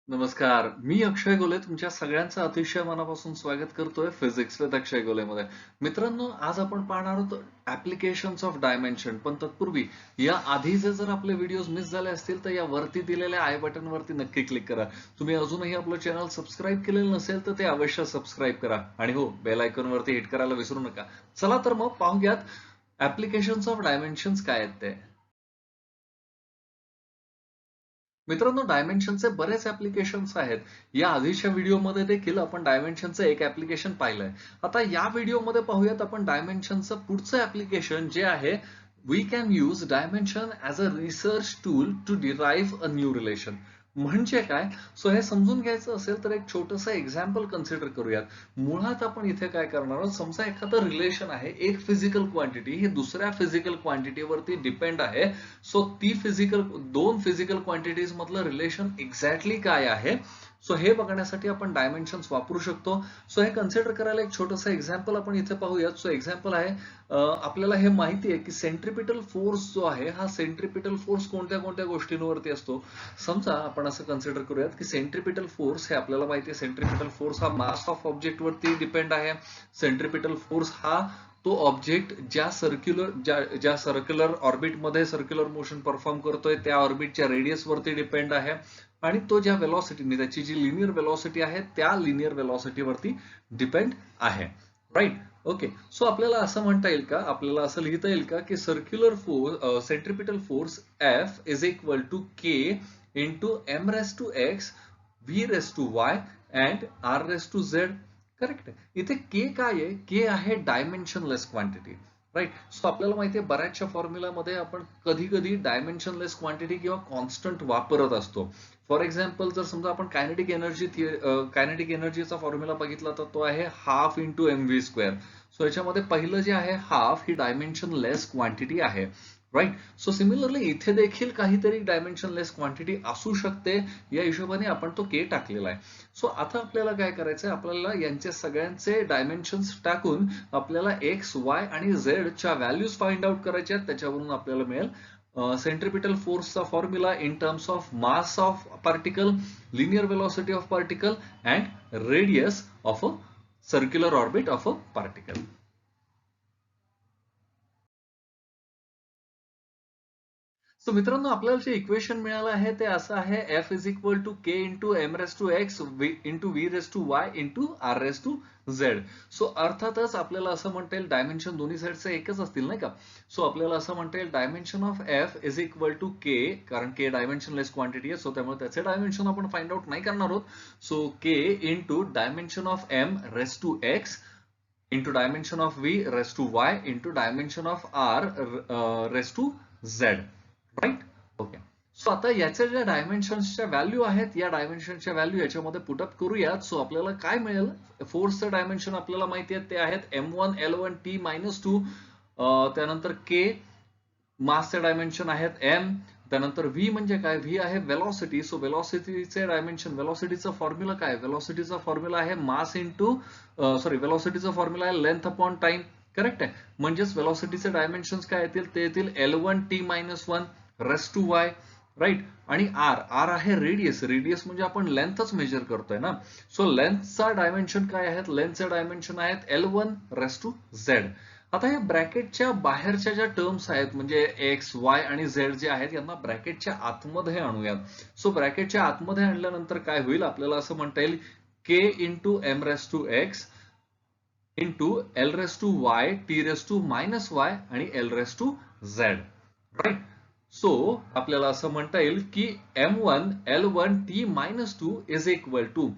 नमस्कार. मी अक्षय गोले तुमच्या सगळ्यांचं अतिशय मनापासून स्वागत करतोय फिजिक्स विथ अक्षय गोलेमध्ये. मित्रांनो, आज आपण पाहणार आहोत ऍप्लिकेशन्स ऑफ डायमेन्शन. पण तत्पूर्वी या आधीचे जर आपले व्हिडिओज मिस झाले असतील तर या वरती दिलेल्या आय बटन वरती नक्की क्लिक करा. तुम्ही अजूनही आपलं चॅनल सबस्क्राईब केलेलं नसेल तर ते अवश्य सबस्क्राईब करा आणि हो, बेल आयकॉन वरती हिट करायला विसरू नका. चला तर मग पाहूयात ऍप्लिकेशन्स ऑफ डायमेन्शन्स काय आहेत ते. मित्रांनो, डायमेन्शनचे बरेच ऍप्लिकेशन्स आहेत. या आधीच्या व्हिडिओमध्ये देखील आपण डायमेन्शनचं एक ऍप्लिकेशन पाहिलंय. आता या व्हिडिओमध्ये पाहूयात आपण डायमेन्शनचं पुढचं ऍप्लिकेशन जे आहे, we can use dimension as a research tool to derive a new relation. म्हणजे काय? सो हे समजून घ्यायचं असेल तर एक छोटंसं एक्झाम्पल कन्सिडर करूयात. मुळात आपण इथे काय करणार आहोत, समजा एखादं रिलेशन आहे, एक फिजिकल क्वांटिटी ही दुसऱ्या फिजिकल क्वांटिटीवरती डिपेंड आहे. सो ती दोन फिजिकल क्वांटिटीज मधलं रिलेशन एक्झॅक्टली काय आहे, सो हे बघण्यासाठी आपण डायमेन्शन्स वापरू शकतो. सो हे कन्सिडर करायला एक छोटंसं एक्झाम्पल आपण इथे पाहूयात. सो एक्झाम्पल आहे, आपल्याला हे माहिती आहे की सेंट्रिपिटल फोर्स जो आहे, हा सेंट्रिपिटल फोर्स कोणत्या कोणत्या गोष्टींवरती असतो. समजा आपण असं कन्सिडर करूयात की सेंट्रिपिटल फोर्स हे आपल्याला माहिती आहे, सेंट्रिपिटल फोर्स हा मास ऑफ ऑब्जेक्ट वरती डिपेंड आहे. सेंट्रिपिटल फोर्स हा तो ऑब्जेक्ट ज्या सर्क्युलर ऑर्बिटमध्ये सर्क्युलर मोशन परफॉर्म करतोय त्या ऑर्बिटच्या रेडियस वरती डिपेंड आहे. आणि तो ज्या वेलॉसिटीने, त्याची जी लिनियर वेलॉसिटी आहे त्या लिनियर वेलॉसिटी वरती डिपेंड आहे. राईट. ओके. सो आपल्याला असं म्हणता येईल का, आपल्याला असं लिहिता येईल का की circular force, centripetal force F is equal to K into M raise to X V raise to Y and R raise to Z. Correct आहे. इथे के काय आहे? के आहे डायमेन्शनलेस क्वांटिटी. राईट. सो आपल्याला माहिती आहे बऱ्याचशा फॉर्म्युलामध्ये आपण कधी कधी डायमेन्शनलेस क्वांटिटी किंवा कॉन्स्टंट वापरत असतो. फॉर एक्झाम्पल, जर समजा आपण कायनेटिक एनर्जीचा फॉर्म्युला बघितला तर तो आहे half into M V square. So याच्यामध्ये पहिलं जे आहे हाफ ही डायमेन्शनलेस क्वांटिटी आहे. राईट. सो सिमिलरली इथे देखील काहीतरी डायमेन्शनलेस क्वांटिटी असू शकते, या हिशोबाने आपण तो के टाकलेला आहे. सो आता आपल्याला काय करायचंय, आपल्याला यांचे सगळ्यांचे डायमेन्शन्स टाकून आपल्याला एक्स वाय आणि झेड च्या व्हॅल्यूज फाइंड आउट करायच्या आहेत. त्याच्यावरून आपल्याला मिळेल सेंट्रिपिटल फोर्सचा formula in terms of mass of particle, linear velocity of particle and radius of a circular orbit of a particle. So मित्रांनो, आपल्याला जे इक्वेशन मिळालं आहे ते असं आहे, F is equal to K into M raise to X into V raise to Y into R raise to Z. So अर्थातच आपल्याला असं म्हणता येईल, डायमेन्शन दोन्ही साईडचे एकच असतील नाही का. सो आपल्याला असं म्हणता येईल dimension of F is equal to K, कारण के डायमेन्शनलेस क्वांटिटी आहे, सो त्यामुळे त्याचे डायमेन्शन आपण फाइंड आउट नाही करणार आहोत. So K into dimension of M raise to X into dimension of V raise to Y into dimension of R raise to Z. Right. Okay. So आता याच्या ज्या डायमेन्शन्सच्या व्हॅल्यू आहेत, या डायमेन्शनच्या व्हॅल्यू याच्यामध्ये पुटअप करूयात. सो आपल्याला काय मिळेल, फोर्सचं डायमेन्शन आपल्याला माहिती आहे ते आहेत M1 L1 T-2, त्यानंतर के मासचे डायमेन्शन आहेत एम, त्यानंतर व्ही म्हणजे काय, व्ही आहे वेलॉसिटी. सो वेलॉसिटीचे डायमेन्शन, वेलॉसिटीचा फॉर्म्युला काय, वेलॉसिटीचा फॉर्म्युला आहे मास इंटू वेलॉसिटीचा फॉर्म्युला आहे लेंथ अपॉन टाइम. करेक्ट आहे. म्हणजेच वेलॉसिटीचे डायमेन्शन्स काय येतील, ते येतील L1T-1 raise to Y. Right. आणि आर, आर आहे रेडियस, रेडियस म्हणजे आपण लेंथच मेजर करतोय ना. सो लेंथचा डायमेन्शन काय आहेत, लेंथचे डायमेन्शन आहेत L1 रेस टू झेड. आता या ब्रॅकेटच्या बाहेरच्या ज्या टर्म्स आहेत, म्हणजे एक्स वाय आणि झेड जे आहेत, यांना ब्रॅकेटच्या आतमध्ये आणूयात. सो ब्रॅकेटच्या आतमध्ये आणल्यानंतर काय होईल, आपल्याला असं म्हणता येईल K into M raise to X into L raise to Y T raise to minus Y आणि L raise to Z. Right. So आपल्याला असं म्हणता येईल की M1 L1 T-2 is equal to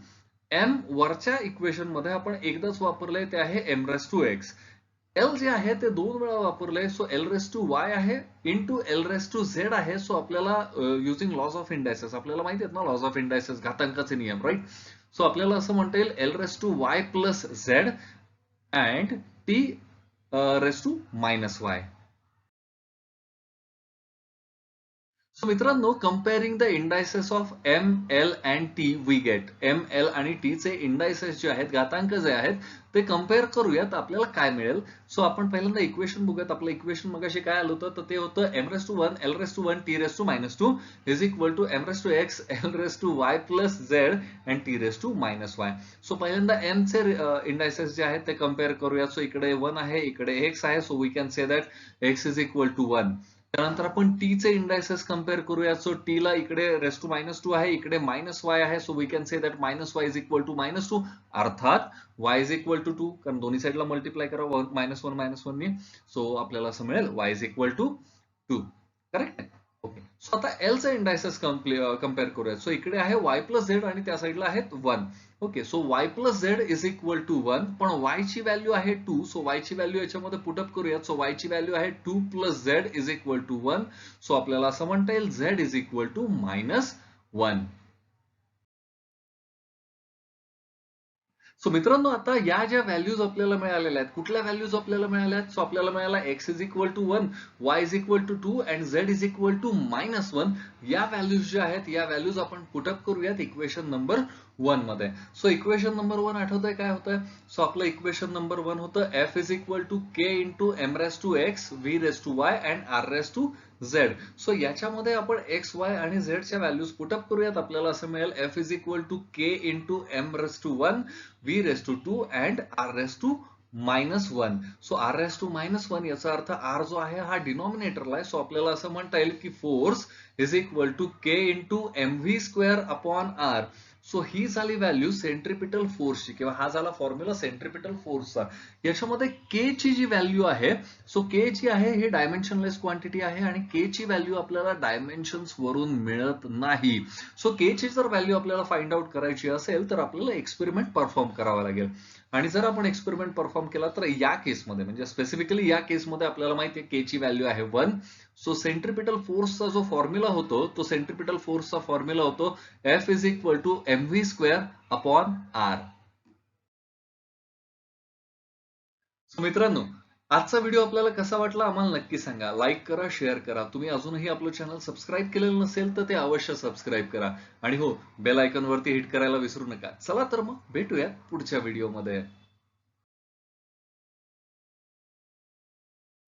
M वरच्या इक्वेशन मध्ये आपण एकदाच वापरलंय, ते आहे M raise to X. L जे आहे ते दोन वेळा वापरलंय, so L raise to Y आहे into L raise to Z आहे. सो आपल्याला युझिंग लॉज ऑफ इंडायसेस, आपल्याला माहिती आहेत ना लॉज ऑफ इंडायसेस, घातांकाचे नियम. राईट. सो आपल्याला असं म्हणता येईल L raise to Y plus Z and T raise to minus Y. So मित्रांनो, comparing the indices of M, L and T we get. M, L आणि टी चे indices जे आहेत, घातांक जे आहेत ते कंपेअर करूयात, आपल्याला काय मिळेल. सो आपण पहिल्यांदा इक्वेशन बघूयात. आपलं इक्वेशन मगाशी काय आलं होतं, तर ते होतं m⁻1 l⁻1 t⁻2 is equal to m⁻x l⁻y plus z and t⁻−y. So पहिल्यांदा m चे इंडायसेस जे आहेत ते कंपेअर करूयात. सो इकडे 1 आहे, इकडे x आहे. So we can say that x is equal to 1. त्यानंतर आपण टी चे इंडायसेस कंपेअर करूया. सो टी ला इकडे (-2) आहे, इकडे -y आहे. So we can say that -y is equal to -2, अर्थात y इज इक्वल टू 2, कारण दोन्ही साईडला मल्टिप्लाय करा -1 ने. सो आपल्याला असं मिळेल y is equal to 2. Correct. Okay. So आता एल चे इंडायसेस कंपेअर करूया. सो इकडे आहे y प्लस झेड आणि त्या साईडला आहेत 1. Okay. So y plus Z is equal to 1, पण y ची व्हॅल्यू आहे 2. सो y ची व्हॅल्यू याच्यामध्ये पुटअप करूयात. सो y ची व्हॅल्यू आहे 2 plus Z is equal to 1. So आपल्याला असं म्हणता येईल z is equal to -1. So मित्रांनो, आता या ज्या व्हॅल्यूज आपल्याला मिळालेल्या आहेत, कुठल्या व्हॅल्यूज आपल्याला मिळाल्या आहेत. सो आपल्याला मिळाला x is equal to 1, y is equal to 2 and z is equal to -1. या व्हॅल्यूज ज्या आहेत, या व्हॅल्यूज आपण पुटअप करूयात इक्वेशन नंबर 1 मध्ये. सो इक्वेशन नंबर 1 आठवतंय काय होतंय. सो आपलं इक्वेशन नंबर 1 होतं f is equal to k into m⁻x v⁻y and r⁻z. So याच्यामध्ये आपण x, y आणि z च्या व्हॅल्यूज पुटअप करूयात. आपल्याला असं मिळेल f is equal to k into m⁻1 v⁻2 and r⁻−1. So r⁻−1 याचा अर्थ r जो आहे हा डिनॉमिनेटरला आहे. सो आपल्याला असं म्हणता येईल की force is equal to k into mv² upon r. So ही झाली व्हॅल्यू सेंट्रिपिटल फोर्सची, किंवा हा झाला फॉर्म्युला सेंट्रिपिटल फोर्सचा. याच्यामध्ये k ची जी व्हॅल्यू आहे, सो k जी आहे ही डायमेन्शनलेस क्वांटिटी आहे आणि k ची व्हॅल्यू आपल्याला डायमेन्शन्स वरून मिळत नाही. सो k ची जर व्हॅल्यू आपल्याला फाइंड आउट करायची असेल तर आपल्याला एक्सपेरिमेंट परफॉर्म करावा लागेल. आणि जर आपण एक्सपेरिमेंट परफॉर्म केला तर या केसमध्ये, म्हणजे स्पेसिफिकली या केसमध्ये आपल्याला माहिती आहे k ची व्हॅल्यू आहे 1. सो सेंट्रिपिटल फोर्सचा जो फॉर्म्युला होतो, तो सेंट्रिपिटल फोर्सचा फॉर्म्युला होतो F is equal to mv² upon r. So मित्रांनो, आजचा व्हिडिओ आपल्याला कसा वाटला आम्हाला नक्की सांगा. लाईक करा, शेअर करा. तुम्ही अजूनही आपलं चॅनल सबस्क्राईब केलेलं नसेल तर ते अवश्य सबस्क्राईब करा. आणि हो, बेल आयकॉन वरती हिट करायला विसरू नका. चला तर मग भेटूया पुढच्या व्हिडिओमध्ये.